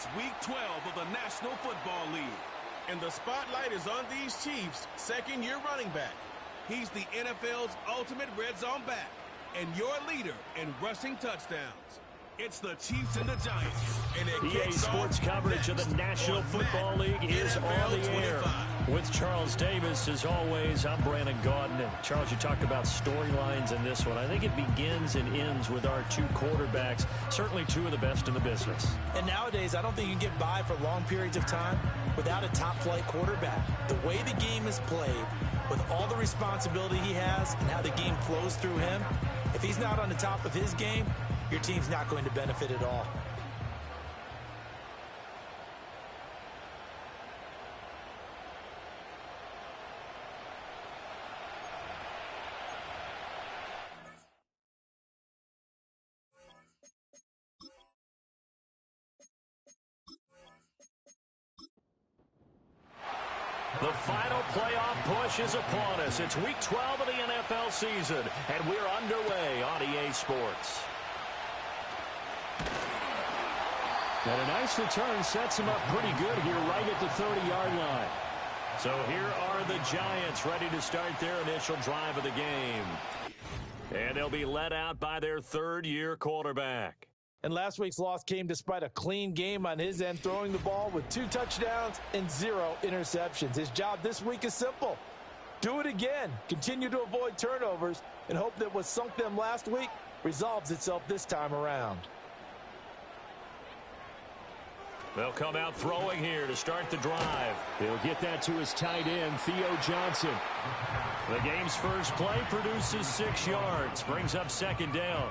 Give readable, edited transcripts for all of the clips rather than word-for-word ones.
It's Week 12 of the National Football League. And the spotlight is on these Chiefs' second-year running back. He's the NFL's ultimate red zone back and your leader in rushing touchdowns. It's the Chiefs and the Giants. And EA Sports coverage of the National Football League is on the air. With Charles Davis, as always, I'm Brandon Gaudin. Charles, you talked about storylines in this one. I think it begins and ends with our two quarterbacks, certainly two of the best in the business. And nowadays, I don't think you can get by for long periods of time without a top-flight quarterback. The way the game is played, with all the responsibility he has and how the game flows through him, if he's not on the top of his game, your team's not going to benefit at all. The final playoff push is upon us. It's Week 12 of the NFL season, and we're underway on EA Sports. And a nice return sets him up pretty good here right at the 30-yard line. So here are the Giants ready to start their initial drive of the game. And they'll be led out by their third-year quarterback. And last week's loss came despite a clean game on his end, throwing the ball with 2 touchdowns and 0 interceptions. His job this week is simple. Do it again. Continue to avoid turnovers and hope that what sunk them last week resolves itself this time around. They'll come out throwing here to start the drive. He'll get that to his tight end, Theo Johnson. The game's first play produces 6 yards, brings up second down.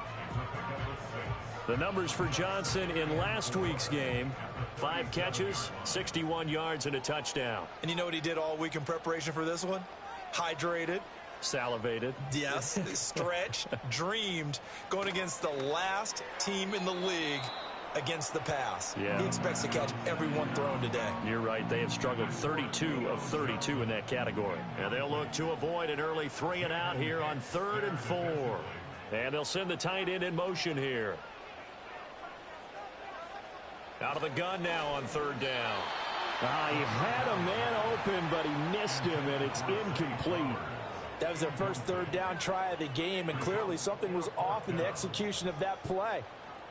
The numbers for Johnson in last week's game: 5 catches, 61 yards, and a touchdown. And you know what he did all week in preparation for this one? Hydrated. Salivated. Yes, stretched, dreamed, going against the last team in the league against the pass. Yeah. He expects to catch every one thrown today. You're right. They have struggled 32 of 32 in that category. And they'll look to avoid an early 3-and-out here on 3rd and 4. And they'll send the tight end in motion here. Out of the gun now on 3rd down. He had a man open, but he missed him, and it's incomplete. That was their first 3rd down try of the game, and clearly something was off in the execution of that play.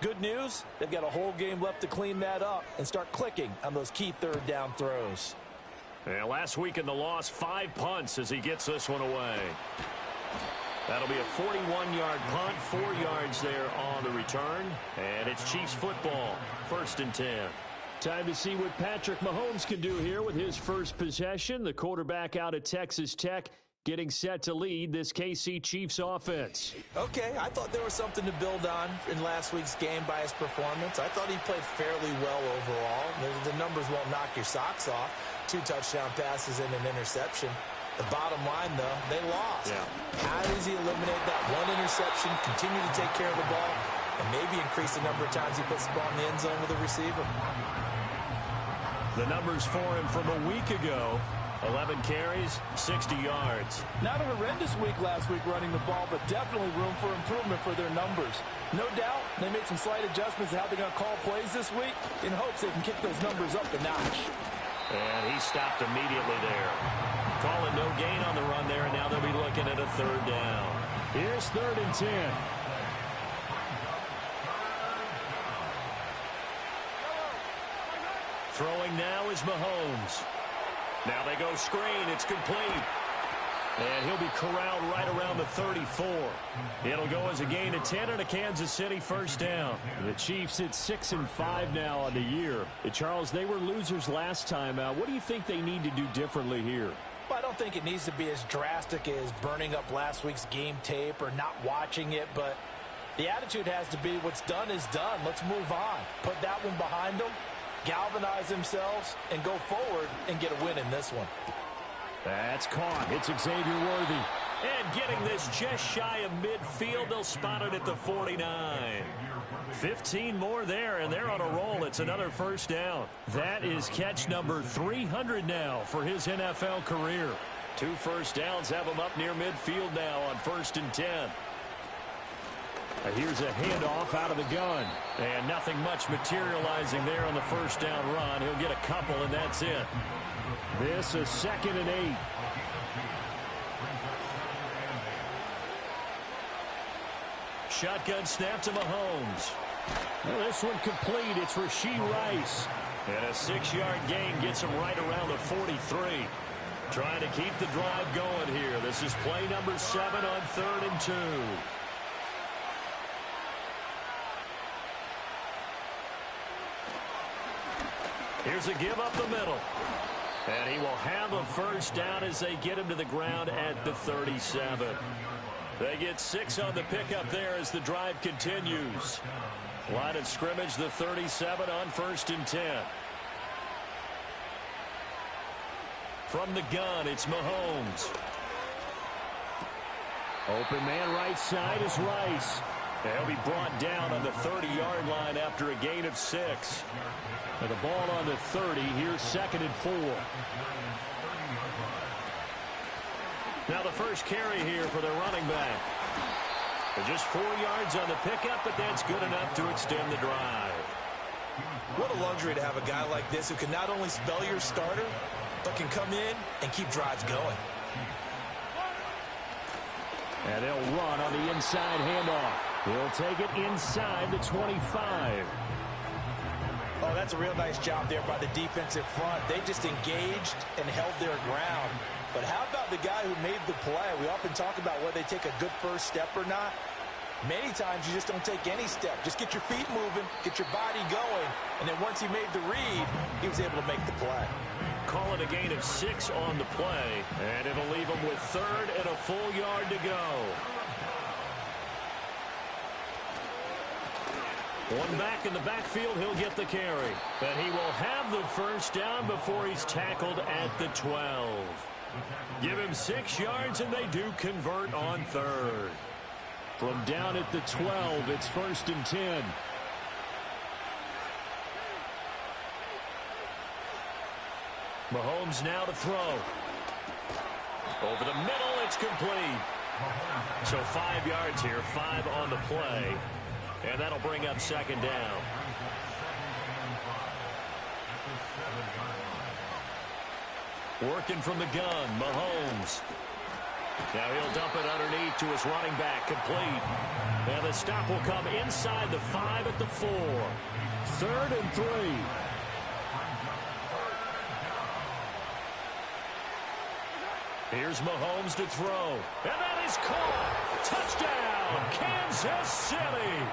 Good news, they've got a whole game left to clean that up and start clicking on those key 3rd down throws. And last week in the loss, 5 punts as he gets this one away. That'll be a 41-yard punt, 4 yards there on the return. And it's Chiefs football, 1st and 10. Time to see what Patrick Mahomes can do here with his first possession. The quarterback out of Texas Tech getting set to lead this KC Chiefs offense. Okay, I thought there was something to build on in last week's game by his performance. I thought he played fairly well overall. The numbers won't knock your socks off. 2 touchdown passes and an interception. The bottom line, though, they lost. Yeah. How does he eliminate that one interception, continue to take care of the ball, and maybe increase the number of times he puts the ball in the end zone with a receiver? The numbers for him from a week ago: 11 carries, 60 yards. Not a horrendous week last week running the ball, but definitely room for improvement for their numbers. No doubt they made some slight adjustments to how they're going to call plays this week in hopes they can kick those numbers up a notch. And he stopped immediately there. Calling no gain on the run there, and now they'll be looking at a 3rd down. Here's 3rd and 10. Throwing now is Mahomes. Now they go screen. It's complete. And he'll be corralled right around the 34. It'll go as a gain of 10 and a Kansas City 1st down. The Chiefs at 6-5 now on the year. Charles, they were losers last time out. What do you think they need to do differently here? Well, I don't think it needs to be as drastic as burning up last week's game tape or not watching it, but the attitude has to be what's done is done. Let's move on. Put that one behind them, galvanize themselves, and go forward and get a win in this one. That's caught. It's Xavier Worthy. And getting this just shy of midfield, they'll spot it at the 49. 15 more there, and they're on a roll. It's another 1st down. That is catch number 300 now for his NFL career. 2 first downs have him up near midfield now on 1st and 10. Here's a handoff out of the gun. And nothing much materializing there on the first down run. He'll get a couple, and that's it. This is 2nd and 8. Shotgun snap to Mahomes. Well, this one complete. It's Rashee Rice. And a 6-yard gain gets him right around the 43. Trying to keep the drive going here. This is play number 7 on 3rd and 2. Here's a give up the middle. And he will have a first down as they get him to the ground at the 37. They get 6 on the pickup there as the drive continues. Line of scrimmage, the 37 on 1st and 10. From the gun, it's Mahomes. Open man right side is Rice. He'll be brought down on the 30-yard line after a gain of 6. And the ball on the 30. Here's 2nd and 4. Now the first carry here for the running back. Just 4 yards on the pickup, but that's good enough to extend the drive. What a luxury to have a guy like this who can not only spell your starter, but can come in and keep drives going. And they'll run on the inside handoff. He'll take it inside the 25. Oh, that's a real nice job there by the defensive front. They just engaged and held their ground. But how about the guy who made the play? We often talk about whether they take a good first step or not. Many times you just don't take any step. Just get your feet moving, get your body going, and then once he made the read, he was able to make the play. Call it a gain of 6 on the play, and it'll leave him with 3rd and a full yard to go. One back in the backfield, he'll get the carry. But he will have the first down before he's tackled at the 12. Give him 6 yards, and they do convert on 3rd. From down at the 12, it's 1st and 10. Mahomes now to throw. Over the middle, it's complete. So 5 yards here, 5 on the play. And that'll bring up 2nd down. Working from the gun, Mahomes. Now he'll dump it underneath to his running back, complete. Now the stop will come inside the 5 at the 4. 3rd and 3. Here's Mahomes to throw. And that is caught. Touchdown, Kansas City.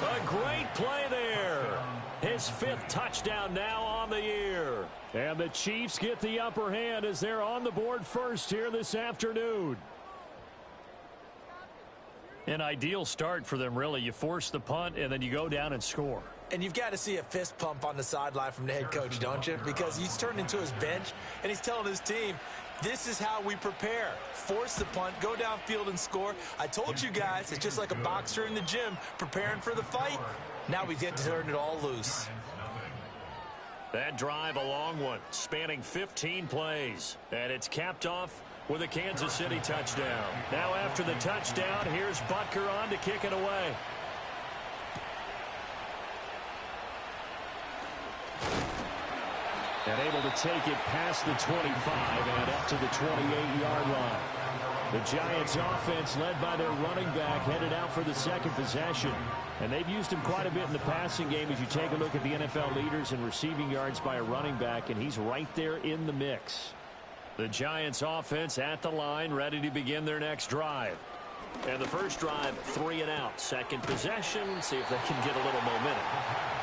A great play there. His 5th touchdown now on the year. And the Chiefs get the upper hand as they're on the board first here this afternoon. An ideal start for them, really. You force the punt, and then you go down and score. And you've got to see a fist pump on the sideline from the head coach, don't you? Because he's turned into his bench, and he's telling his team, this is how we prepare. Force the punt, go downfield and score. I told you guys, it's just like a boxer in the gym preparing for the fight. Now we get to turn it all loose. That drive, a long one, spanning 15 plays. And it's capped off with a Kansas City touchdown. Now after the touchdown, here's Butker on to kick it away. And able to take it past the 25 and up to the 28-yard line. The Giants offense led by their running back headed out for the 2nd possession. And they've used him quite a bit in the passing game as you take a look at the NFL leaders in receiving yards by a running back, and he's right there in the mix. The Giants offense at the line, ready to begin their next drive. And the first drive, 3 and out. 2nd possession, see if they can get a little momentum.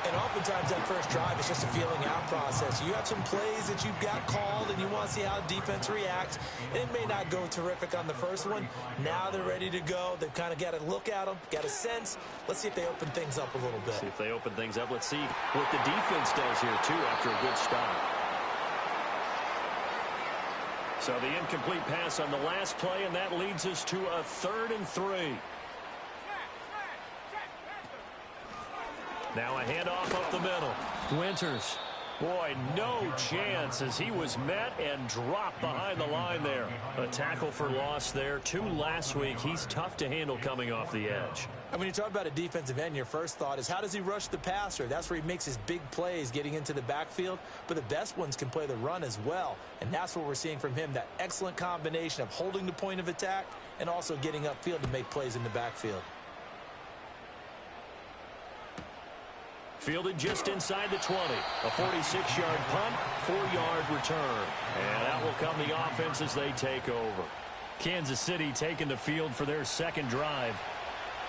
And oftentimes that first drive is just a feeling out process. You have some plays that you've got called and you want to see how defense reacts. It may not go terrific on the first one. Now they're ready to go. They've kind of got to look at them, got a sense. Let's see if they open things up a little bit. See if they open things up. Let's see what the defense does here, too, after a good start. So the incomplete pass on the last play, and that leads us to a 3rd and 3. Now a handoff up the middle. Winters Boy, no chance as he was met and dropped behind the line there. A tackle for loss there. 2 last week. He's tough to handle coming off the edge. And when you talk about a defensive end, your first thought is how does he rush the passer? That's where he makes his big plays getting into the backfield. But the best ones can play the run as well. And that's what we're seeing from him, that excellent combination of holding the point of attack and also getting upfield to make plays in the backfield. Fielded just inside the 20. A 46-yard punt, 4-yard return. And that will come the offense as they take over. Kansas City taking the field for their second drive.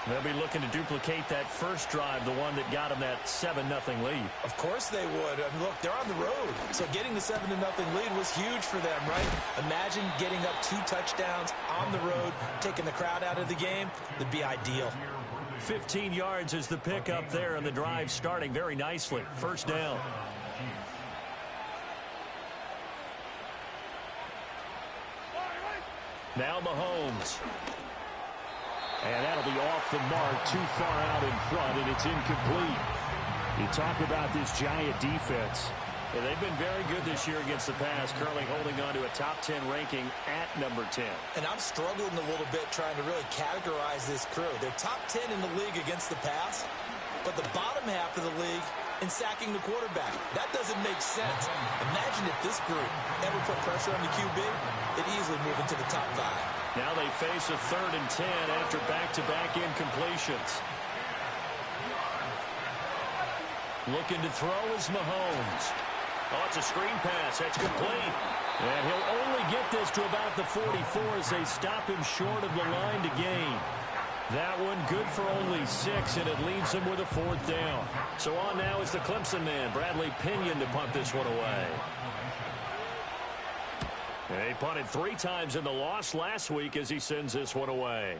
They'll be looking to duplicate that first drive, the one that got them that 7-0 lead. Of course they would. I mean, look, they're on the road. So getting the 7-0 lead was huge for them, right? Imagine getting up 2 touchdowns on the road, taking the crowd out of the game. That'd be ideal. 15 yards is the pickup there, and the drive starting very nicely. First down. Now Mahomes. And that'll be off the mark, too far out in front, and it's incomplete. You talk about this Giant defense. Yeah, they've been very good this year against the pass, currently holding on to a top 10 ranking at number 10. And I'm struggling a little bit trying to really categorize this crew. They're top 10 in the league against the pass, but the bottom half of the league in sacking the quarterback. That doesn't make sense. Imagine if this group ever put pressure on the QB, they'd easily move into the top 5. Now they face a 3rd and 10 after back-to-back incompletions. Looking to throw is Mahomes. Oh, it's a screen pass. That's complete. And he'll only get this to about the 44 as they stop him short of the line to gain. That one good for only 6, and it leaves him with a 4th down. So on now is the Clemson man, Bradley Pinion, to punt this one away. And he punted 3 times in the loss last week as he sends this one away.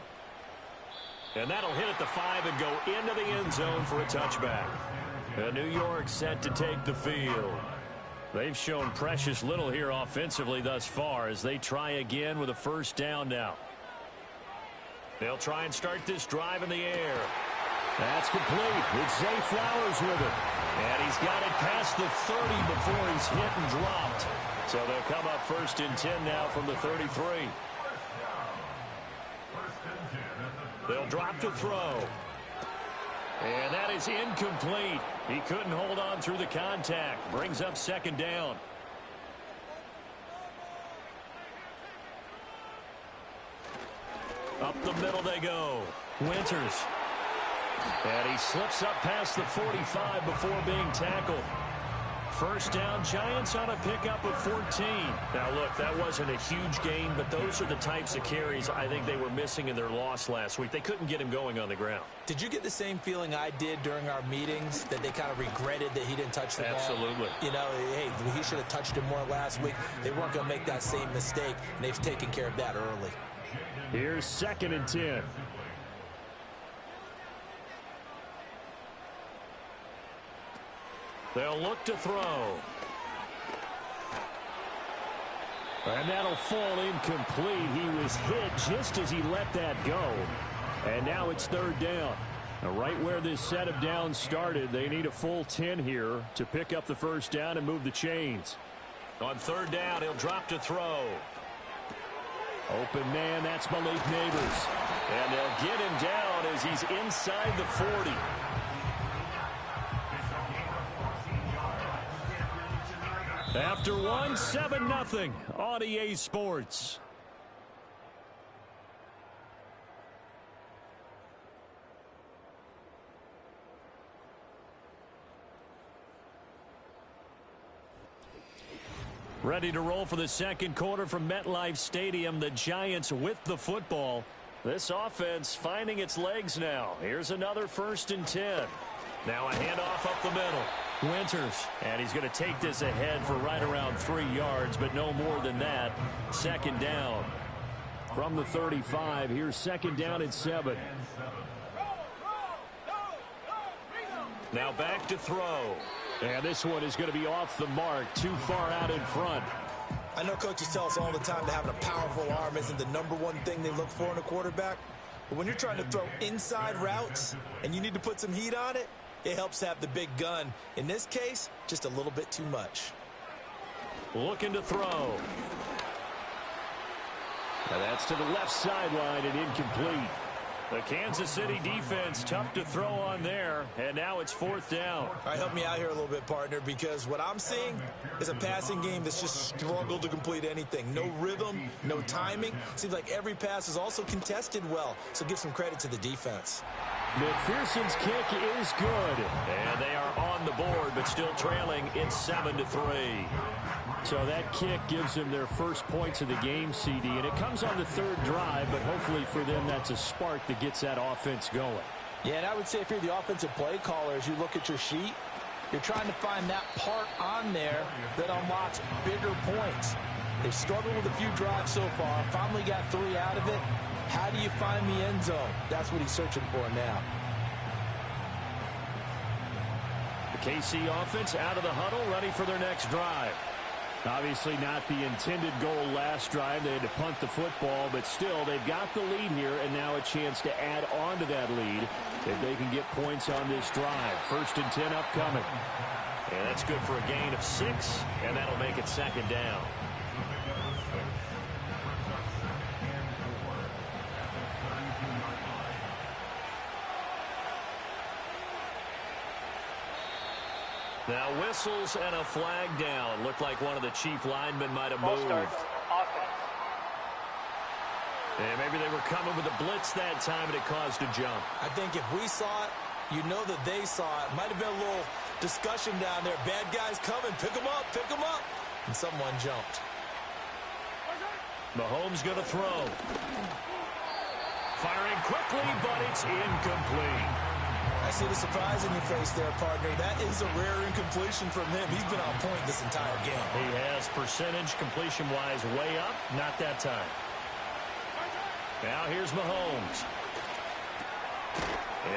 And that'll hit at the 5 and go into the end zone for a touchback. And New York set to take the field. They've shown precious little here offensively thus far as they try again with a first down now. They'll try and start this drive in the air. That's complete. It's Zay Flowers with it. And he's got it past the 30 before he's hit and dropped. So they'll come up 1st and 10 now from the 33. They'll drop to throw. And that is incomplete. He couldn't hold on through the contact. Brings up 2nd down. Up the middle they go. Winters. And he slips up past the 45 before being tackled. First down, Giants on a pickup of 14. Now, look, that wasn't a huge gain, but those are the types of carries I think they were missing in their loss last week. They couldn't get him going on the ground. Did you get the same feeling I did during our meetings, that they kind of regretted that he didn't touch the ball? Absolutely. You know, hey, he should have touched him more last week. They weren't going to make that same mistake, and they've taken care of that early. Here's 2nd and 10. They'll look to throw. And that'll fall incomplete. He was hit just as he let that go. And now it's 3rd down. Now, right where this set of downs started, they need a full 10 here to pick up the first down and move the chains. On 3rd down, he'll drop to throw. Open man, that's Malik Neighbors. And they'll get him down as he's inside the 40. After one, 7-0 on EA Sports. Ready to roll for the second quarter from MetLife Stadium. The Giants with the football. This offense finding its legs now. Here's another 1st and 10. Now a handoff up the middle. Winters, and he's going to take this ahead for right around 3 yards, but no more than that. 2nd down. From the 35, here's 2nd down and 7. Now back to throw. And this one is going to be off the mark, too far out in front. I know coaches tell us all the time that having a powerful arm isn't the #1 thing they look for in a quarterback. But when you're trying to throw inside routes and you need to put some heat on it, It helps have the big gun. In this case, just a little bit too much. Looking to throw. Now that's to the left sideline and incomplete. The Kansas City defense tough to throw on there, and now it's 4th down. All right, help me out here a little bit, partner, because what I'm seeing is a passing game that's just struggled to complete anything. No rhythm, no timing. Seems like every pass is also contested well, so give some credit to the defense. McPherson's kick is good. And they are on the board, but still trailing. It's 7-3. So that kick gives them their first points of the game, CD, and it comes on the 3rd drive, but hopefully for them that's a spark that gets that offense going. Yeah, and I would say if you're the offensive play caller, as you look at your sheet, you're trying to find that part on there that unlocks bigger points. They've struggled with a few drives so far, finally got 3 out of it. How do you find the end zone? That's what he's searching for now. The KC offense out of the huddle, ready for their next drive. Obviously not the intended goal last drive. They had to punt the football, but still they've got the lead here, and now a chance to add on to that lead if they can get points on this drive. 1st and 10 upcoming. And that's good for a gain of 6, and that'll make it 2nd down. Now whistles and a flag down. Looked like one of the chief linemen might have moved. And maybe they were coming with a blitz that time, and it caused a jump. I think if we saw it, you know that they saw it. Might have been a little discussion down there. Bad guys coming. Pick them up. Pick them up. And someone jumped. Mahomes going to throw. Firing quickly, but it's incomplete. I see the surprise in your face there, partner. That is a rare incompletion from him. He's been on point this entire game. He has percentage completion-wise way up. Not that time. Now here's Mahomes.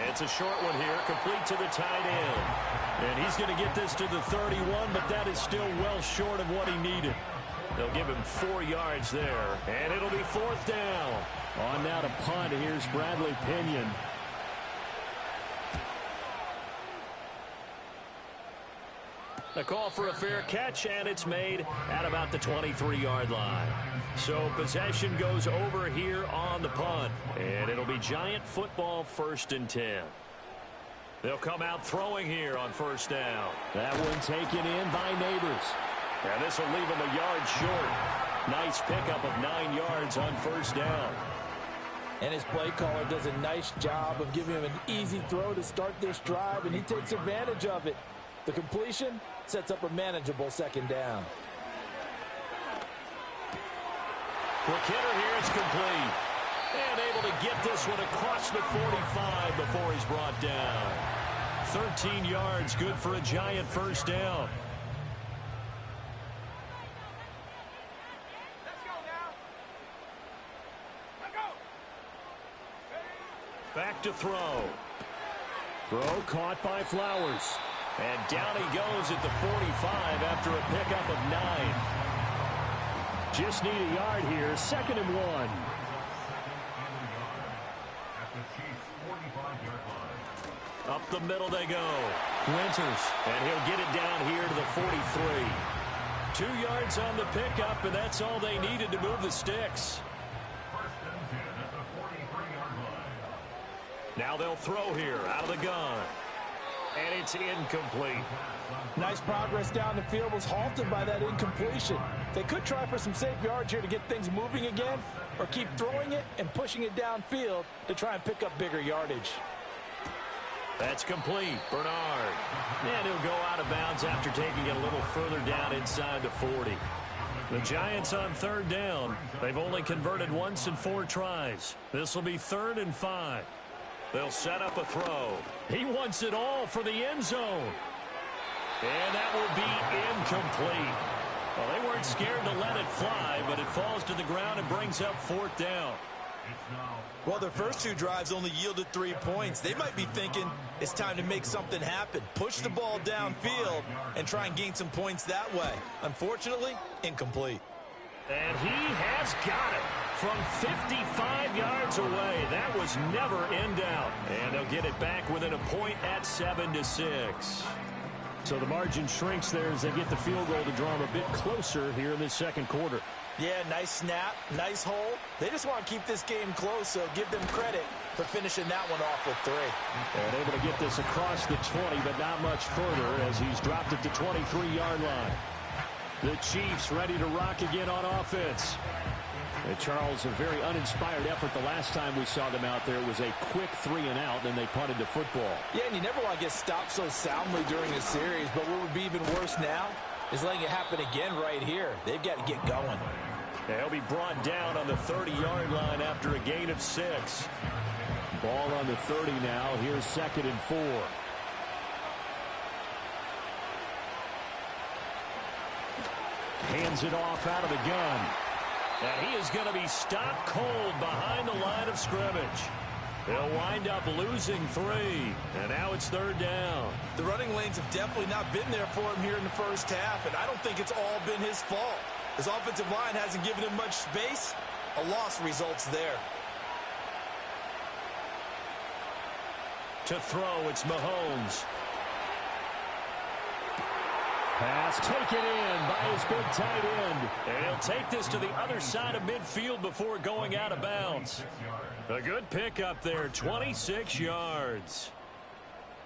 It's a short one here, complete to the tight end. And he's going to get this to the 31, but that is still well short of what he needed. They'll give him 4 yards there, and it'll be 4th down. On now to punt, here's Bradley Pinion. A call for a fair catch, and it's made at about the 23-yard line. So possession goes over here on the punt, and it'll be Giant football 1st and 10. They'll come out throwing here on 1st down. That one taken in by Neighbors. And this will leave him a yard short. Nice pickup of 9 yards on 1st down. And his play caller does a nice job of giving him an easy throw to start this drive, and he takes advantage of it. The completion sets up a manageable 2nd down. Quick hitter here, it's complete. And able to get this one across the 45 before he's brought down. 13 yards, good for a Giant 1st down. Let's go now. Let's go. Back to throw. Throw caught by Flowers. And down he goes at the 45 after a pickup of 9. Just need a yard here. 2nd and 1. Up the middle they go. Winters. And he'll get it down here to the 43. 2 yards on the pickup, and that's all they needed to move the sticks. Now they'll throw here out of the gun. And it's incomplete. Nice progress down the field, was halted by that incompletion. They could try for some safe yards here to get things moving again, or keep throwing it and pushing it downfield to try and pick up bigger yardage. That's complete. Bernard. And he'll go out of bounds after taking it a little further down inside the 40. The Giants on 3rd down. They've only converted once in 4 tries. This will be 3rd and 5. They'll set up a throw. He wants it all for the end zone. And that will be incomplete. Well, they weren't scared to let it fly, but it falls to the ground and brings up 4th down. Well, their first 2 drives only yielded 3 points. They might be thinking it's time to make something happen. Push the ball downfield and try and gain some points that way. Unfortunately, incomplete. And he has got it. from 55 yards away. That was never in doubt. And they'll get it back within a point at 7-6. So the margin shrinks there as they get the field goal to draw them a bit closer here in this second quarter. Yeah, nice snap, nice hole. They just want to keep this game close, so give them credit for finishing that one off with 3. And able to get this across the 20, but not much further as he's dropped it to 23-yard line. The Chiefs ready to rock again on offense. And Charles, a very uninspired effort the last time we saw them out there. It was a quick 3-and-out, and they punted the football. Yeah, and you never want to get stopped so soundly during a series, but what would be even worse now is letting it happen again right here. They've got to get going. They'll be brought down on the 30-yard line after a gain of 6. Ball on the 30 now. Here's 2nd and 4. Hands it off out of the gun. And he is going to be stopped cold behind the line of scrimmage. They'll wind up losing 3. And now it's 3rd down. The running lanes have definitely not been there for him here in the first half, and I don't think it's all been his fault. His offensive line hasn't given him much space. A loss results there. To throw, it's Mahomes. Pass taken in by his big tight end. And he'll take this to the other side of midfield before going out of bounds. A good pickup there, 26 yards.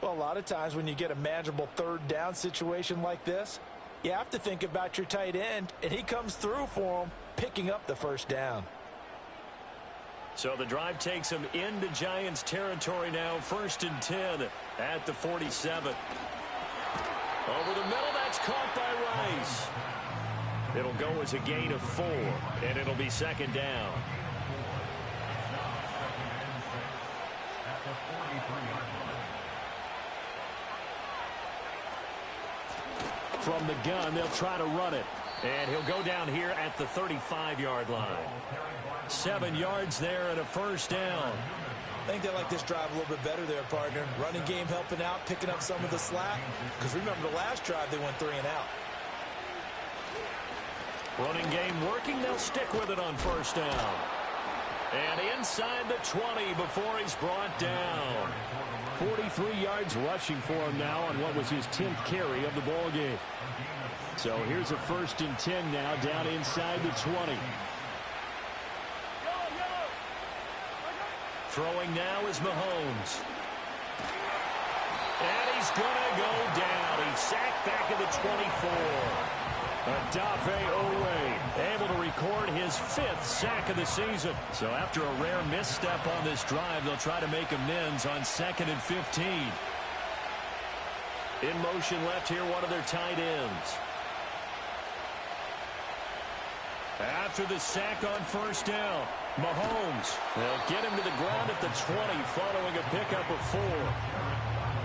Well, a lot of times when you get a manageable 3rd down situation like this, you have to think about your tight end, and he comes through for him, picking up the 1st down. So the drive takes him into Giants territory now, 1st and 10 at the 47. Over the middle, that's caught by Rice. It'll go as a gain of 4, and it'll be 2nd down. From the gun, they'll try to run it. And he'll go down here at the 35-yard line. 7 yards there and a 1st down. I think they like this drive a little bit better there, partner. Running game helping out, picking up some of the slack. Because remember, the last drive they went 3-and-out. Running game working. They'll stick with it on 1st down. And inside the 20 before he's brought down. 43 yards rushing for him now on what was his 10th carry of the ball game. So here's a 1st and 10 now down inside the 20. Throwing now is Mahomes. And he's going to go down. He's sacked back at the 24. Adafe Owe able to record his 5th sack of the season. So after a rare misstep on this drive, they'll try to make amends on 2nd and 15. In motion left here, one of their tight ends. After the sack on 1st down, Mahomes. They'll get him to the ground at the 20 following a pickup of 4.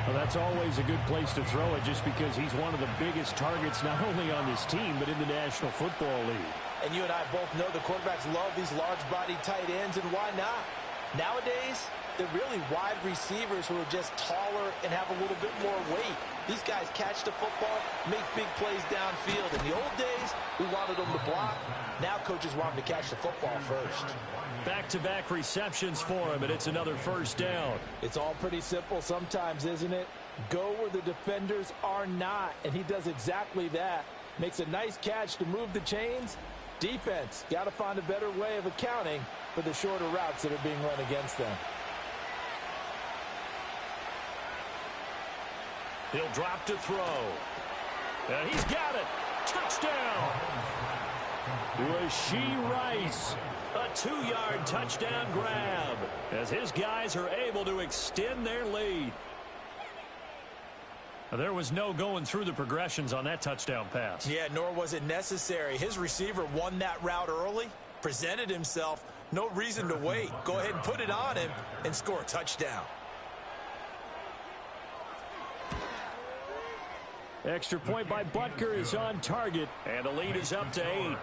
Well, that's always a good place to throw it just because he's one of the biggest targets not only on this team but in the National Football League. And you and I both know the quarterbacks love these large-bodied tight ends, and why not? Nowadays, they're really wide receivers who are just taller and have a little bit more weight. These guys catch the football, make big plays downfield. In the old days, we wanted them to block. Now coaches want them to catch the football first. Back-to-back receptions for him, and it's another 1st down. It's all pretty simple sometimes, isn't it? Go where the defenders are not, and he does exactly that. Makes a nice catch to move the chains. Defense, got to find a better way of accounting for the shorter routes that are being run against them. He'll drop to throw. And he's got it. Touchdown. Rashee Rice. A 2-yard touchdown grab as his guys are able to extend their lead. There was no going through the progressions on that touchdown pass. Yeah, nor was it necessary. His receiver won that route early, presented himself. No reason to wait. Go ahead and put it on him and score a touchdown. Extra point by Butker is on target. And the lead is up to 8.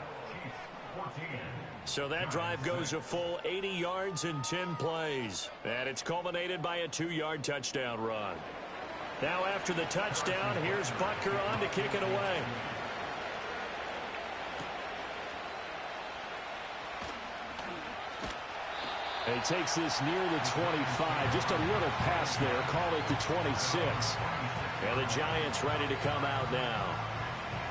So that drive goes a full 80 yards in 10 plays. And it's culminated by a 2-yard touchdown run. Now after the touchdown, here's Butker on to kick it away. He takes this near the 25. Just a little pass there. Call it the 26. And the Giants ready to come out now.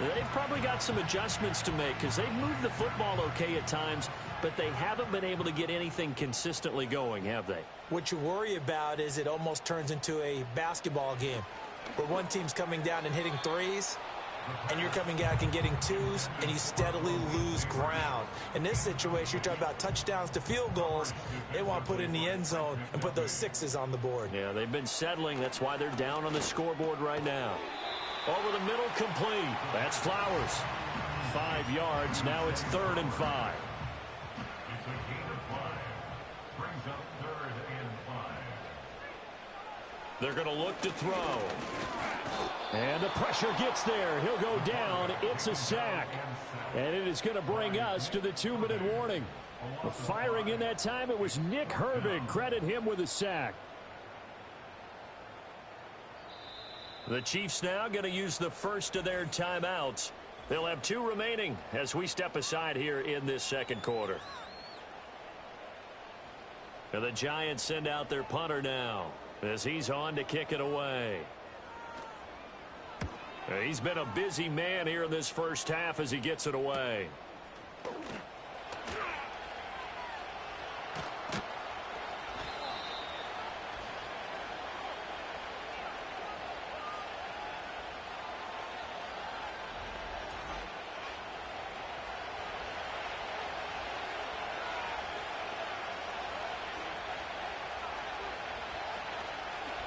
They've probably got some adjustments to make because they've moved the football okay at times, but they haven't been able to get anything consistently going, have they? What you worry about is it almost turns into a basketball game where one team's coming down and hitting threes, and you're coming back and getting twos, and you steadily lose ground. In this situation, you're talking about touchdowns to field goals. They want to put in the end zone and put those sixes on the board. Yeah, they've been settling. That's why they're down on the scoreboard right now. Over the middle, complete. That's Flowers. 5 yards. Now it's 3rd and 5. They're going to look to throw. And the pressure gets there. He'll go down. It's a sack. And it is going to bring us to the 2-minute warning. Firing in that time, it was Nick Herbig. Credit him with a sack. The Chiefs now going to use the first of their timeouts. They'll have 2 remaining as we step aside here in this second quarter. And the Giants send out their punter now as he's on to kick it away. He's been a busy man here in this first half as he gets it away.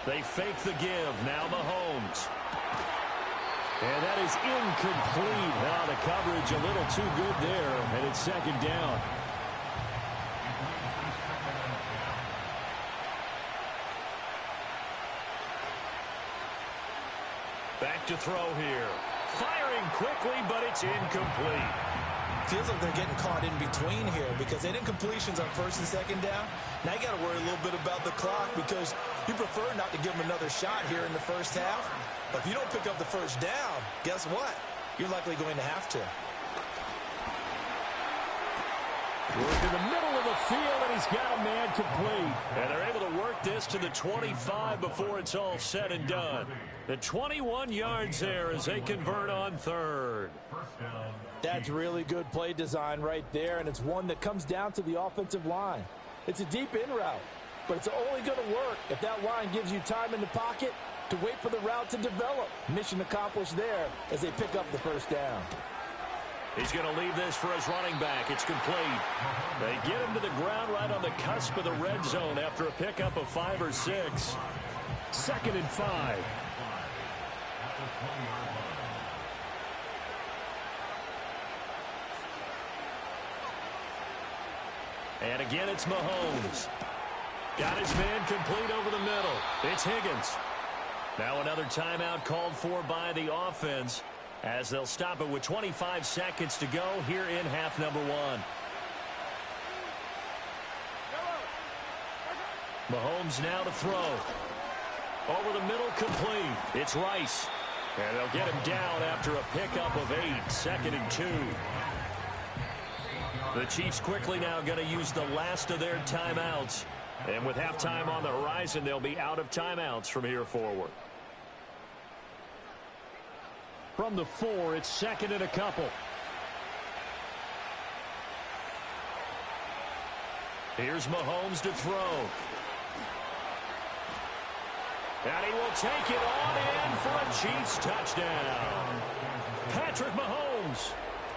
They fake the give. Now Mahomes. And that is incomplete. Now the coverage a little too good there, and it's 2nd down. Back to throw here. Firing quickly, but it's incomplete. Feels like they're getting caught in between here because they did completions on 1st and 2nd down. Now you got to worry a little bit about the clock because you prefer not to give them another shot here in the first half. But if you don't pick up the first down, guess what? You're likely going to have to. Work in the middle of the field, and he's got a man complete. And they're able to work this to the 25 before it's all said and done. The 21 yards there as they convert on 3rd. That's really good play design right there, and it's one that comes down to the offensive line. It's a deep in route, but it's only going to work if that line gives you time in the pocket to wait for the route to develop. Mission accomplished there as they pick up the first down. He's going to leave this for his running back. It's complete. They get him to the ground right on the cusp of the red zone after a pickup of 5 or 6. 2nd and 5. And again, it's Mahomes. Got his man complete over the middle. It's Higgins. Now another timeout called for by the offense as they'll stop it with 25 seconds to go here in half number 1. Mahomes now to throw. Over the middle, complete. It's Rice. And they'll get him down after a pickup of 8. 2nd and 2. The Chiefs quickly now going to use the last of their timeouts. And with halftime on the horizon, they'll be out of timeouts from here forward. From the 4, it's 2nd and a couple. Here's Mahomes to throw. And he will take it on in for a Chiefs touchdown. Patrick Mahomes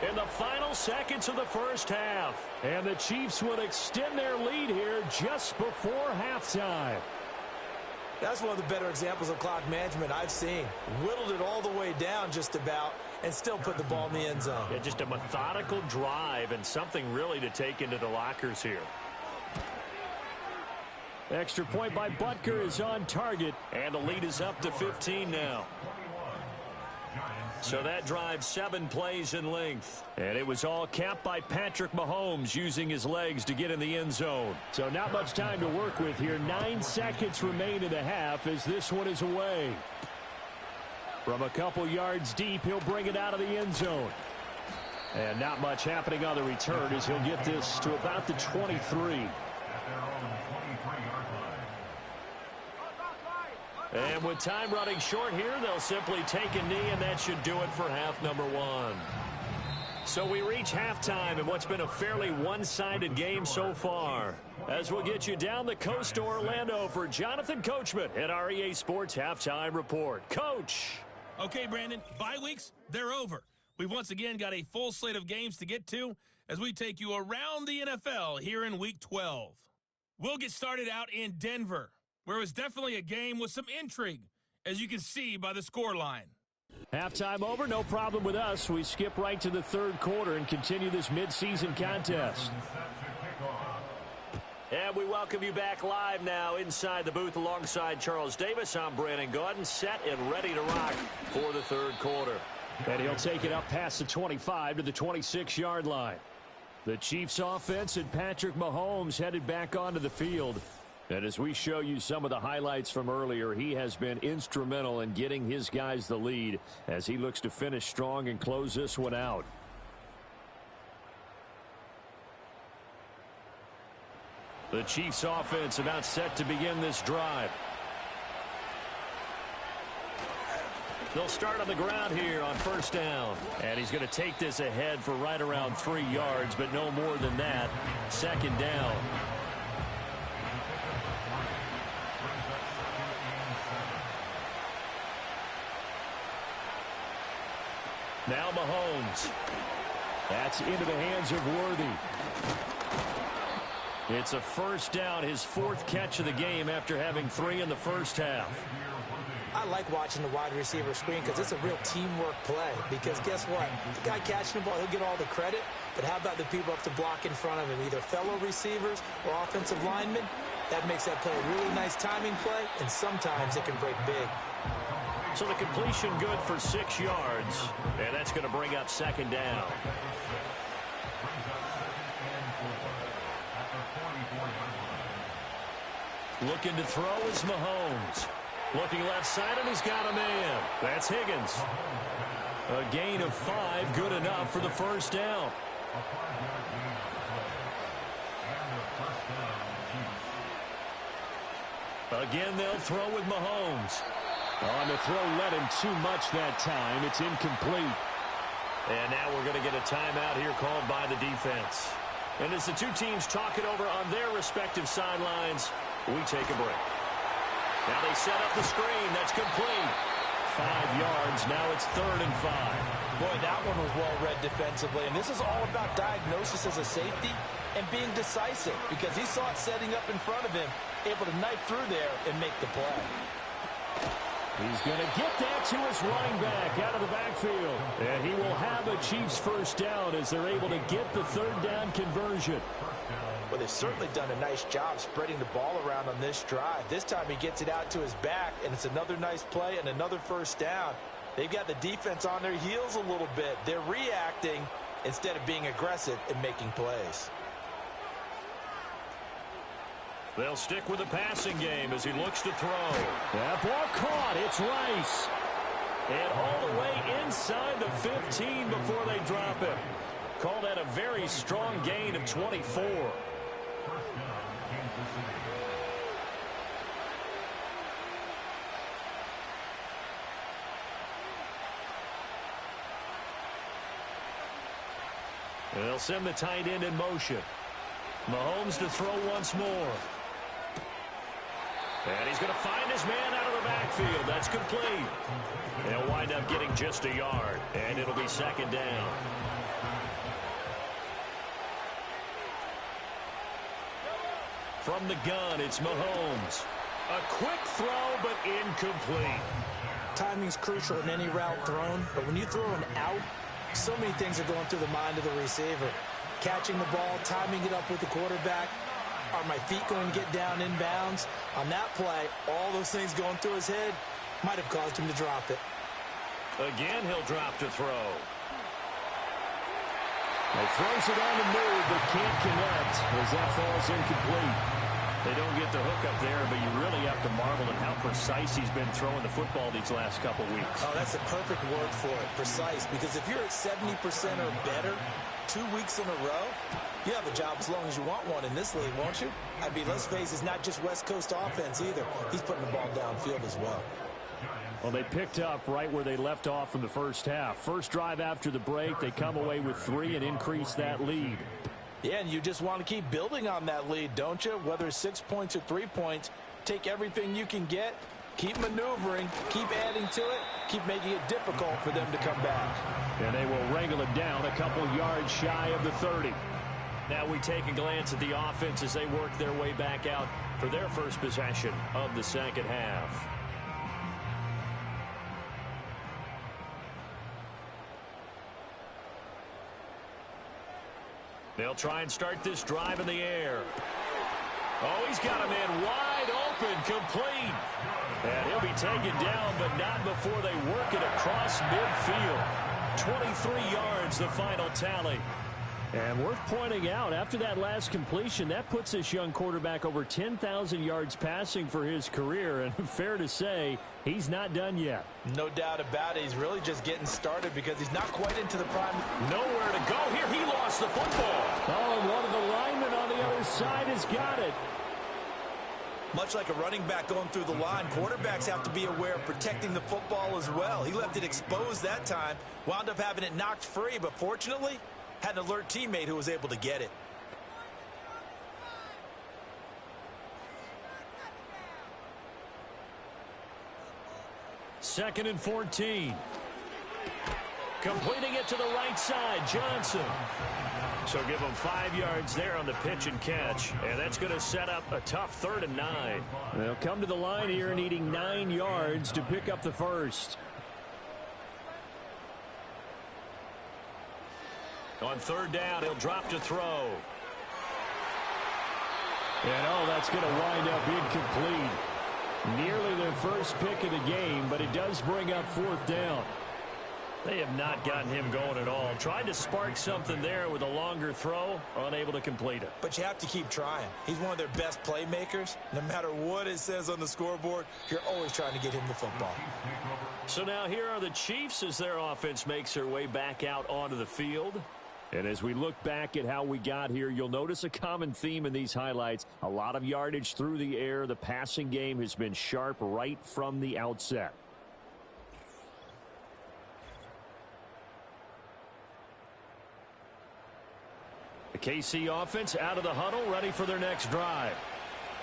in the final seconds of the first half. And the Chiefs will extend their lead here just before halftime. That's one of the better examples of clock management I've seen. Whittled it all the way down just about and still put the ball in the end zone. Yeah, just a methodical drive and something really to take into the lockers here. Extra point by Butker is on target. And the lead is up to 15 now. So that drive 7 plays in length. And it was all capped by Patrick Mahomes using his legs to get in the end zone. So not much time to work with here. 9 seconds remain in the half as this one is away. From a couple yards deep, he'll bring it out of the end zone. And not much happening on the return as he'll get this to about the 23. And with time running short here, they'll simply take a knee, and that should do it for half number one. So we reach halftime in what's been a fairly one-sided game so far. As we'll get you down the coast to Orlando for Jonathan Coachman at our EA Sports Halftime Report. Coach! Okay, Brandon, bye weeks, they're over. We've once again got a full slate of games to get to as we take you around the NFL here in Week 12. We'll get started out in Denver, where it was definitely a game with some intrigue, as you can see by the scoreline. Halftime over, no problem with us. We skip right to the third quarter and continue this midseason contest. And we welcome you back live now inside the booth alongside Charles Davis. I'm Brandon Gaudin, set and ready to rock for the third quarter. And he'll take it up past the 25 to the 26-yard line. The Chiefs offense and Patrick Mahomes headed back onto the field. And as we show you some of the highlights from earlier, he has been instrumental in getting his guys the lead as he looks to finish strong and close this one out. The Chiefs offense about set to begin this drive. They'll start on the ground here on first down. And he's going to take this ahead for right around 3 yards, but no more than that. Second down. Now Mahomes. That's into the hands of Worthy. It's a first down, his fourth catch of the game after having 3 in the first half. I like watching the wide receiver screen because it's a real teamwork play. Because guess what? The guy catching the ball, he'll get all the credit. But how about the people up to block in front of him, either fellow receivers or offensive linemen? That makes that play a really nice timing play, and sometimes it can break big. So the completion good for 6 yards, and that's going to bring up second down. Looking to throw is Mahomes. Looking left side, and he's got a man. That's Higgins. A gain of 5, good enough for the first down. Again, they'll throw with Mahomes. On the throw, led him too much that time. It's incomplete. And now we're going to get a timeout here called by the defense. And as the two teams talk it over on their respective sidelines, we take a break. Now they set up the screen. That's complete. 5 yards. Now it's 3rd and 5. Boy, that one was well read defensively. And this is all about diagnosis as a safety and being decisive because he saw it setting up in front of him, able to knife through there and make the play. He's going to get that to his running back out of the backfield. And he will have a Chiefs first down as they're able to get the third down conversion. Well, they've certainly done a nice job spreading the ball around on this drive. This time he gets it out to his back, and it's another nice play and another first down. They've got the defense on their heels a little bit. They're reacting instead of being aggressive and making plays. They'll stick with the passing game as he looks to throw. That ball caught. It's Rice. And all the way inside the 15 before they drop it. Call that a very strong gain of 24. They'll send the tight end in motion. Mahomes to throw once more. And he's going to find his man out of the backfield. That's complete. They'll wind up getting just a yard, and it'll be second down. From the gun, it's Mahomes. A quick throw, but incomplete. Timing's crucial in any route thrown, but when you throw an out, so many things are going through the mind of the receiver. Catching the ball, timing it up with the quarterback. Are my feet going to get down inbounds? On that play, all those things going through his head might have caused him to drop it. Again, he'll drop to throw. He throws it on the move, but can't connect as that falls incomplete. They don't get the hook up there, but you really have to marvel at how precise he's been throwing the football these last couple weeks. Oh, that's the perfect word for it, precise. Because if you're at 70% or better 2 weeks in a row, You have a job as long as you want one in this league, won't you? I mean, let's face it, it's not just West Coast offense either. He's putting the ball downfield as well. Well, they picked up right where they left off in the first half. First drive after the break, they come away with 3 and increase that lead. Yeah, and you just want to keep building on that lead, don't you? Whether it's 6 points or 3 points, take everything you can get, keep maneuvering, keep adding to it, keep making it difficult for them to come back. And they will wrangle it down a couple yards shy of the 30. Now we take a glance at the offense as they work their way back out for their first possession of the second half. They'll try and start this drive in the air. Oh, he's got a man wide open, complete. And he'll be taken down, but not before they work it across midfield. 23 yards, the final tally. And worth pointing out, after that last completion, that puts this young quarterback over 10,000 yards passing for his career. And fair to say, he's not done yet. No doubt about it. He's really just getting started because he's not quite into the prime. Nowhere to go here. He lost the football. Oh, and one of the linemen on the other side has got it. Much like a running back going through the line, quarterbacks have to be aware of protecting the football as well. He left it exposed that time, wound up having it knocked free, but fortunately, had an alert teammate who was able to get it. Second and 14. Completing it to the right side, Johnson. So give him 5 yards there on the pitch and catch. And that's going to set up a tough 3rd and 9. They'll come to the line here needing 9 yards to pick up the first. On 3rd down, he'll drop to throw. And oh, that's going to wind up incomplete. Nearly their first pick of the game, but it does bring up 4th down. They have not gotten him going at all. Tried to spark something there with a longer throw, unable to complete it. But you have to keep trying. He's one of their best playmakers. No matter what it says on the scoreboard, you're always trying to get him the football. So now here are the Chiefs as their offense makes their way back out onto the field. And as we look back at how we got here, you'll notice a common theme in these highlights. A lot of yardage through the air. The passing game has been sharp right from the outset. The KC offense out of the huddle, ready for their next drive.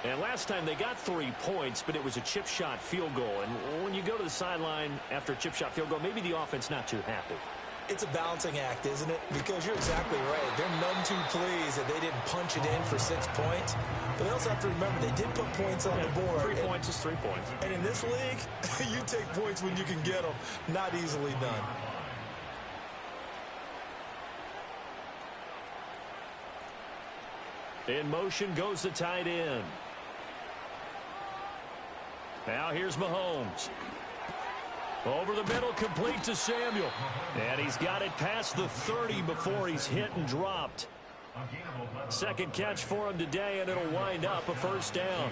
And last time they got 3 points, but it was a chip shot field goal. And when you go to the sideline after a chip shot field goal, maybe the offense not too happy. It's a balancing act, isn't it? Because you're exactly right. They're none too pleased that they didn't punch it in for 6 points. But they also have to remember they did put points on the board. 3 points is 3 points. And in this league, you take points when you can get them. Not easily done. In motion goes the tight end. Now here's Mahomes. Over the middle, complete to Samuel. And he's got it past the 30 before he's hit and dropped. Second catch for him today, and it'll wind up a 1st down.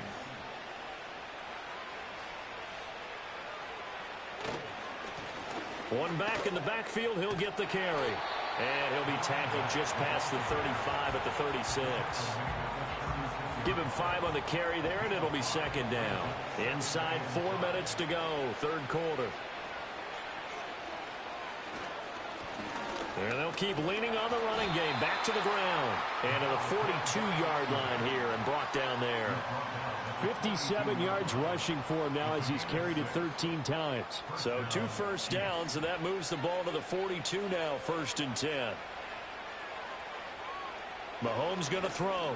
One back in the backfield, he'll get the carry. And he'll be tackled just past the 35 at the 36. Give him 5 on the carry there, and it'll be 2nd down. Inside 4 minutes to go, 3rd quarter. And they'll keep leaning on the running game. Back to the ground. And to the 42-yard line here and brought down there. 57 yards rushing for him now as he's carried it 13 times. So 2 first downs, and that moves the ball to the 42 now, 1st and 10. Mahomes going to throw.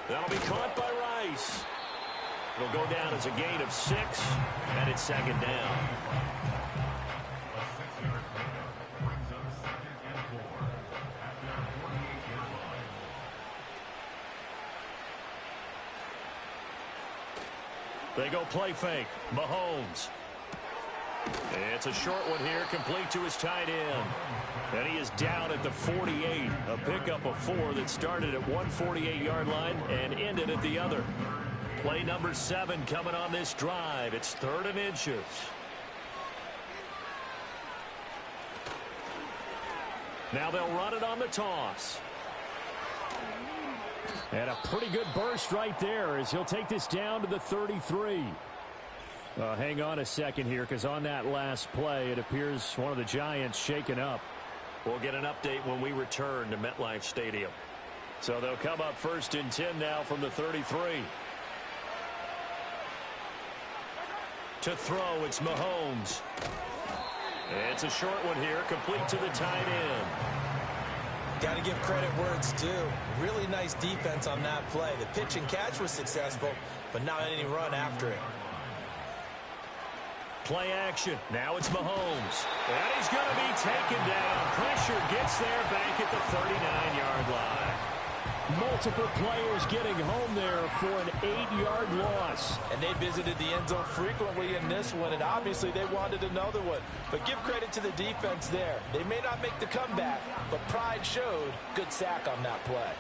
That'll be caught by Rice. It'll go down as a gain of 6, and it's 2nd down. They go play fake. Mahomes. It's a short one here, complete to his tight end. And he is down at the 48. A pickup of 4 that started at one 48-yard line and ended at the other. Play number 7 coming on this drive. It's 3rd and inches. Now they'll run it on the toss. And a pretty good burst right there as he'll take this down to the 33. Hang on a second here, because on that last play, it appears one of the Giants shaken up. We'll get an update when we return to MetLife Stadium. So they'll come up 1st and 10 now from the 33. To throw, it's Mahomes. It's a short one here, complete to the tight end. Got to give credit where it's due. Really nice defense on that play. The pitch and catch was successful, but not any run after it. Play action. Now it's Mahomes. And he's going to be taken down. Pressure gets there back at the 39-yard line. Multiple players getting home there for an 8-yard loss. And they visited the end zone frequently in this one, and obviously they wanted another one. But give credit to the defense there. They may not make the comeback, but pride showed. Good sack on that play.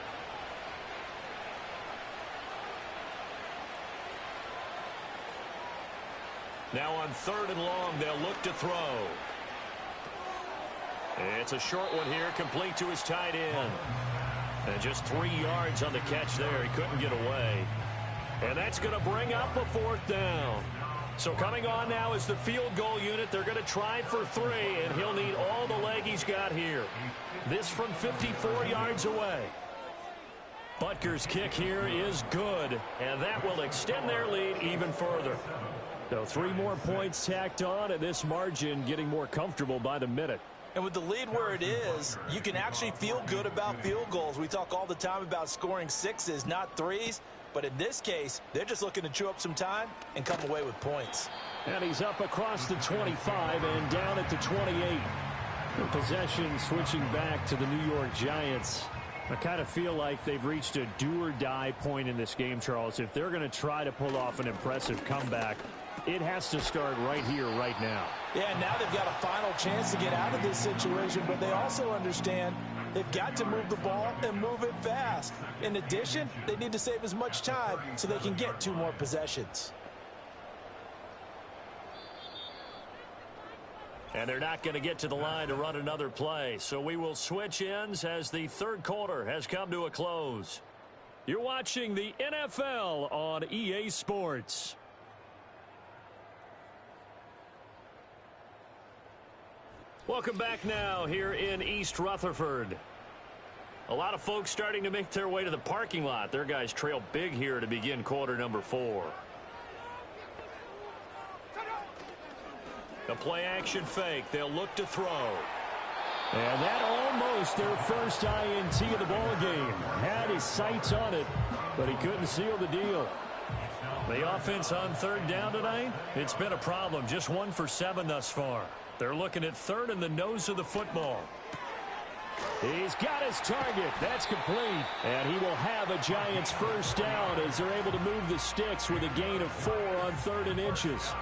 Now on 3rd and long, they'll look to throw. It's a short one here, complete to his tight end. And just 3 yards on the catch there. He couldn't get away. And that's going to bring up a 4th down. So coming on now is the field goal unit. They're going to try for 3, and he'll need all the leg he's got here. This from 54 yards away. Butker's kick here is good, and that will extend their lead even further. So 3 more points tacked on, and this margin getting more comfortable by the minute. And with the lead where it is, you can actually feel good about field goals. We talk all the time about scoring 6s, not 3s. But in this case, they're just looking to chew up some time and come away with points. And he's up across the 25 and down at the 28. The possession switching back to the New York Giants. I kind of feel like they've reached a do-or-die point in this game, Charles. If they're going to try to pull off an impressive comeback, it has to start right here, right now. Yeah, now they've got a final chance to get out of this situation, but they also understand they've got to move the ball and move it fast. In addition, they need to save as much time so they can get 2 more possessions. And they're not going to get to the line to run another play. So we will switch ends as the 3rd quarter has come to a close. You're watching the NFL on EA Sports. Welcome back now here in East Rutherford. A lot of folks starting to make their way to the parking lot. Their guys trail big here to begin quarter number 4. The play action fake. They'll look to throw. And that almost their first INT of the ball game. Had his sights on it, but he couldn't seal the deal. The offense on 3rd down tonight, it's been a problem. Just 1 for 7 thus far. They're looking at 3rd in the nose of the football. He's got his target. That's complete. And he will have a Giants first down as they're able to move the sticks with a gain of 4 on 3rd and inches.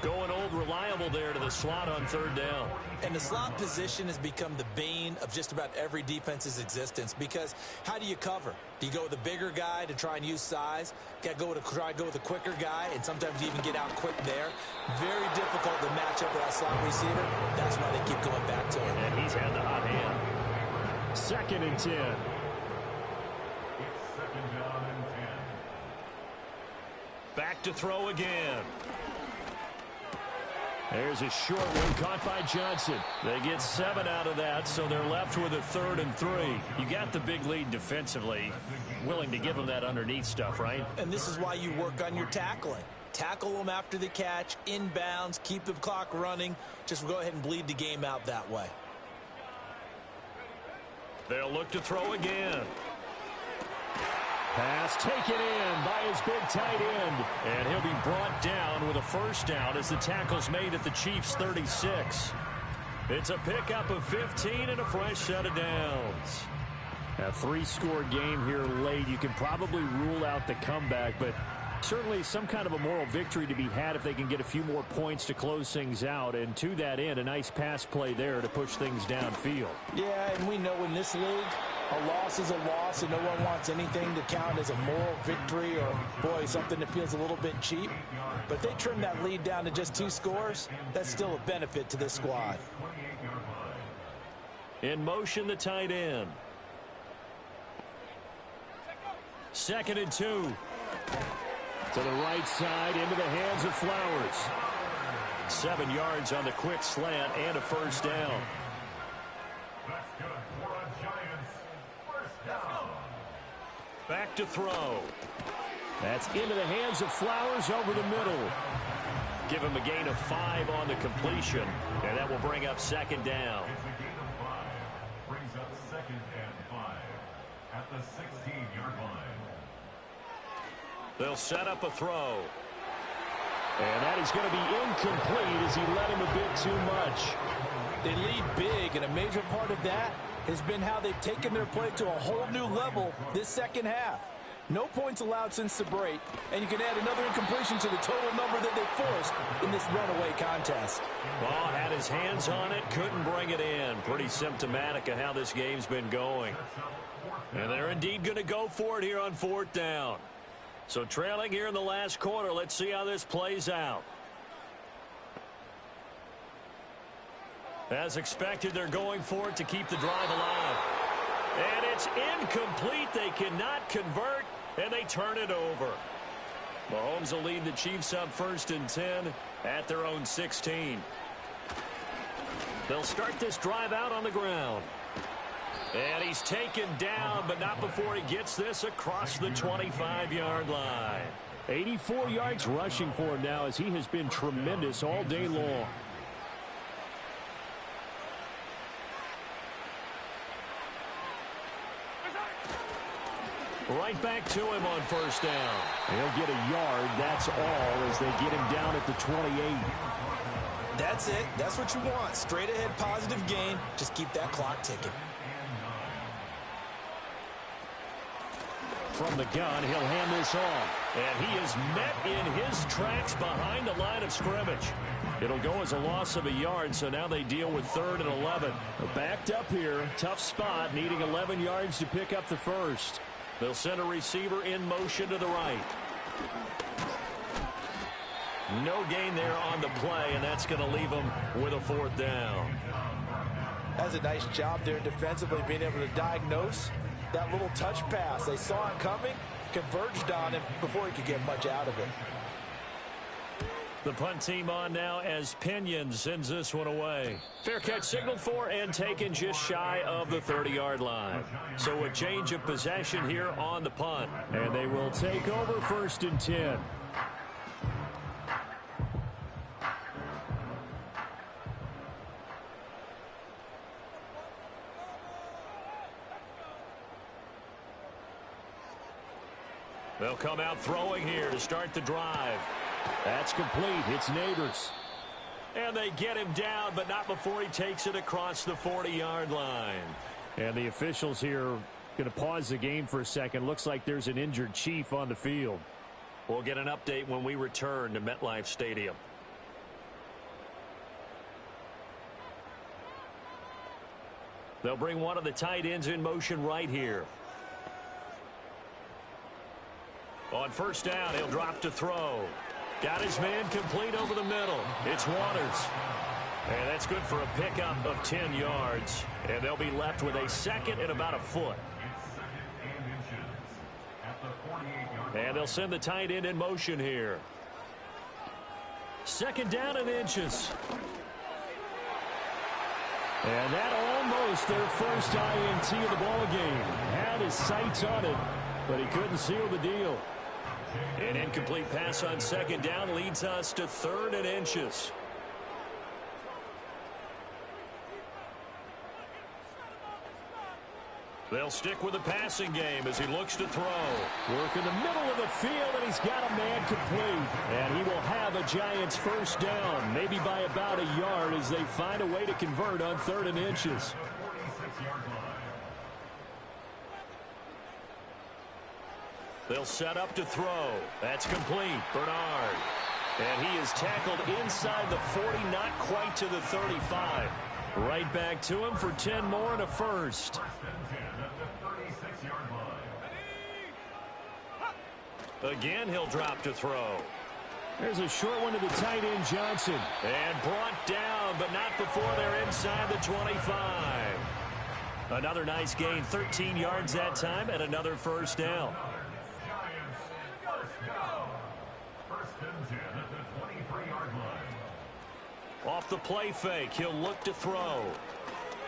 Going old reliable there to the slot on 3rd down. And the slot position has become the bane of just about every defense's existence, because how do you cover? Do you go with a bigger guy to try and use size? Got to try and go with a quicker guy, and sometimes you even get out quick there. Very difficult to match up with that slot receiver. That's why they keep going back to him. And he's had the hot hand. 2nd and 10. Back to throw again. There's a short one caught by Johnson. They get 7 out of that, so they're left with a 3rd and 3. You got the big lead defensively. Willing to give them that underneath stuff, right? And this is why you work on your tackling. Tackle them after the catch, inbounds, keep the clock running. Just go ahead and bleed the game out that way. They'll look to throw again. Pass taken in by his big tight end. And he'll be brought down with a first down as the tackle's made at the Chiefs' 36. It's a pickup of 15 and a fresh set of downs. A 3-score game here late. You can probably rule out the comeback, but certainly some kind of a moral victory to be had if they can get a few more points to close things out. And to that end, a nice pass play there to push things downfield. Yeah, and we know in this league, a loss is a loss, and no one wants anything to count as a moral victory or, boy, something that feels a little bit cheap. But they trim that lead down to just 2 scores. That's still a benefit to this squad. In motion, the tight end. 2nd and 2. To the right side, into the hands of Flowers. 7 yards on the quick slant and a first down. That's good for a Giants first down. Back to throw. That's into the hands of Flowers over the middle. Give him a gain of 5 on the completion, and that will bring up 2nd down. It's a gain of 5. Brings up 2nd and 5 at the 16-yard line. They'll set up a throw. And that is going to be incomplete as he led him a bit too much. They lead big, and a major part of that has been how they've taken their play to a whole new level this second half. No points allowed since the break, and you can add another incompletion to the total number that they forced in this runaway contest. Ball had his hands on it, couldn't bring it in. Pretty symptomatic of how this game's been going. And they're indeed going to go for it here on 4th down. So trailing here in the last quarter, let's see how this plays out. As expected, they're going for it to keep the drive alive. And it's incomplete. They cannot convert, and they turn it over. Mahomes will lead the Chiefs up 1st and 10 at their own 16. They'll start this drive out on the ground. And he's taken down, but not before he gets this across the 25-yard line. 84 yards rushing for him now as he has been tremendous all day long. Right back to him on 1st down. He'll get a yard, that's all, as they get him down at the 28. That's it. That's what you want. Straight ahead positive gain. Just keep that clock ticking. From the gun, he'll hand this off. And he is met in his tracks behind the line of scrimmage. It'll go as a loss of a yard, so now they deal with 3rd and 11. Backed up here, tough spot, needing 11 yards to pick up the first. They'll send a receiver in motion to the right. No gain there on the play, and that's going to leave them with a 4th down. That's a nice job there defensively, being able to diagnose that little touch pass. They saw it coming, converged on him before he could get much out of it. The punt team on now as Pinion sends this one away. Fair catch signaled for and taken just shy of the 30-yard line. So a change of possession here on the punt. And they will take over 1st and 10. They'll come out throwing here to start the drive. That's complete. It's Neighbors. And they get him down, but not before he takes it across the 40-yard line. And the officials here going to pause the game for a second. Looks like there's an injured Chief on the field. We'll get an update when we return to MetLife Stadium. They'll bring one of the tight ends in motion right here. On 1st down, he'll drop to throw. Got his man complete over the middle. It's Waters. And that's good for a pickup of 10 yards. And they'll be left with a 2nd and about a foot. And they'll send the tight end in motion here. 2nd down and inches. And that almost their first INT of the ball game. Had his sights on it, but he couldn't seal the deal. An incomplete pass on 2nd down leads us to 3rd and inches. They'll stick with the passing game as he looks to throw. Work in the middle of the field, and he's got a man complete. And he will have a Giants 1st down, maybe by about a yard as they find a way to convert on 3rd and inches. They'll set up to throw. That's complete. Bernard. And he is tackled inside the 40, not quite to the 35. Right back to him for 10 more and a first. Again, he'll drop to throw. There's a short one to the tight end, Johnson. And brought down, but not before they're inside the 25. Another nice gain, 13 yards that time, and another 1st down. off the play fake. He'll look to throw.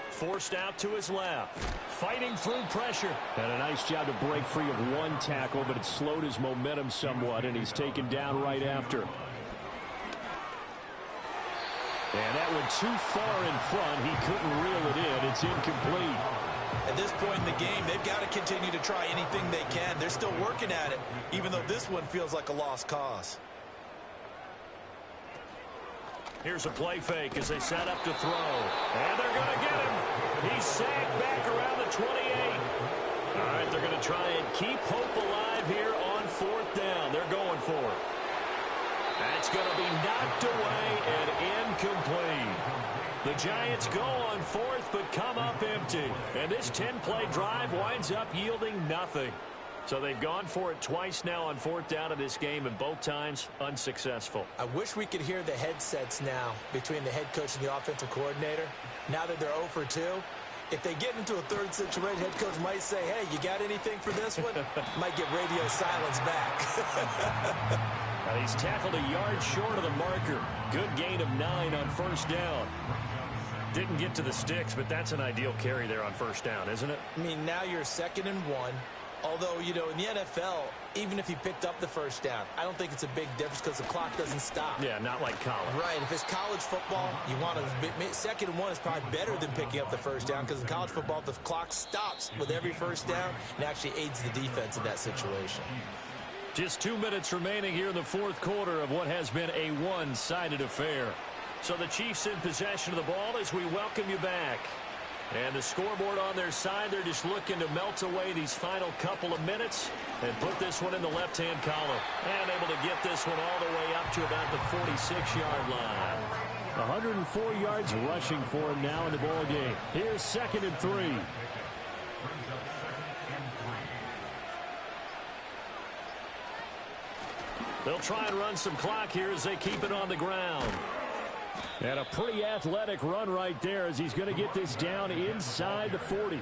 Forced out to his left. Fighting through pressure. And a nice job to break free of one tackle, but it slowed his momentum somewhat, and he's taken down right after. And that went too far in front. He couldn't reel it in. It's incomplete. At this point in the game, they've got to continue to try anything they can. They're still working at it, even though this one feels like a lost cause. Here's a play fake as they set up to throw. And they're going to get him. He's sacked back around the 28. All right, they're going to try and keep hope alive here on 4th down. They're going for it. That's going to be knocked away and incomplete. The Giants go on 4th, but come up empty. And this 10-play drive winds up yielding nothing. So they've gone for it twice now on 4th down in this game, and both times unsuccessful. I wish we could hear the headsets now between the head coach and the offensive coordinator. Now that they're 0 for 2, if they get into a third situation, head coach might say, hey, you got anything for this one? Might get radio silence back. Now he's tackled a yard short of the marker. Good gain of 9 on 1st down. Didn't get to the sticks, but that's an ideal carry there on 1st down, isn't it? I mean, now you're 2nd and 1. Although, you know, in the NFL, even if he picked up the 1st down, I don't think it's a big difference because the clock doesn't stop. Yeah, not like college. Right. If it's college football, you want to 2nd and 1 is probably better than picking up the 1st down because in college football, the clock stops with every 1st down and actually aids the defense in that situation. Just 2 minutes remaining here in the 4th quarter of what has been a one-sided affair. So the Chiefs in possession of the ball as we welcome you back. And the scoreboard on their side, they're just looking to melt away these final couple of minutes and put this one in the left-hand column. And able to get this one all the way up to about the 46-yard line. 104 yards rushing for him now in the ball game. Here's 2nd and 3. They'll try and run some clock here as they keep it on the ground. And a pretty athletic run right there as he's going to get this down inside the 40.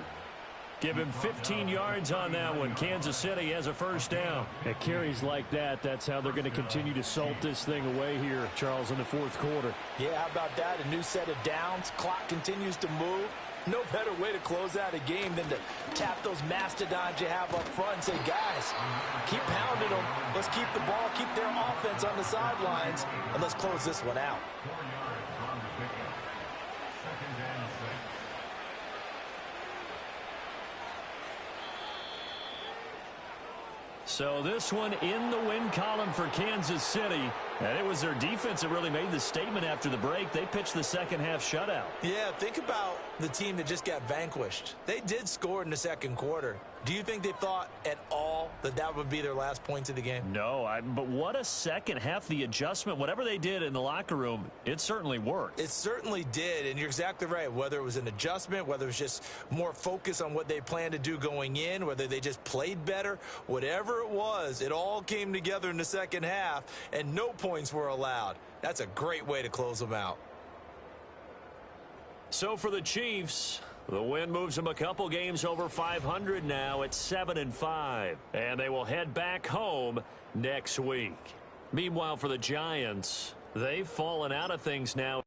Give him 15 yards on that one. Kansas City has a 1st down. At carries like that, that's how they're going to continue to salt this thing away here, Charles, in the 4th quarter. Yeah, how about that? A new set of downs. Clock continues to move. No better way to close out a game than to tap those mastodons you have up front and say, guys, keep pounding them. Let's keep the ball, keep their offense on the sidelines, and let's close this one out. So this one in the win column for Kansas City. And it was their defense that really made the statement after the break. They pitched the 2nd half shutout. Yeah, think about the team that just got vanquished. They did score in the 2nd quarter. Do you think they thought at all that that would be their last points of the game? No, but what a 2nd half. The adjustment, whatever they did in the locker room, it certainly worked. It certainly did, and you're exactly right. Whether it was an adjustment, whether it was just more focus on what they planned to do going in, whether they just played better, whatever it was, it all came together in the 2nd half, and no points were allowed. That's a great way to close them out. So for the Chiefs, the win moves them a couple games over 500 now at 7-5. And they will head back home next week. Meanwhile, for the Giants, they've fallen out of things now.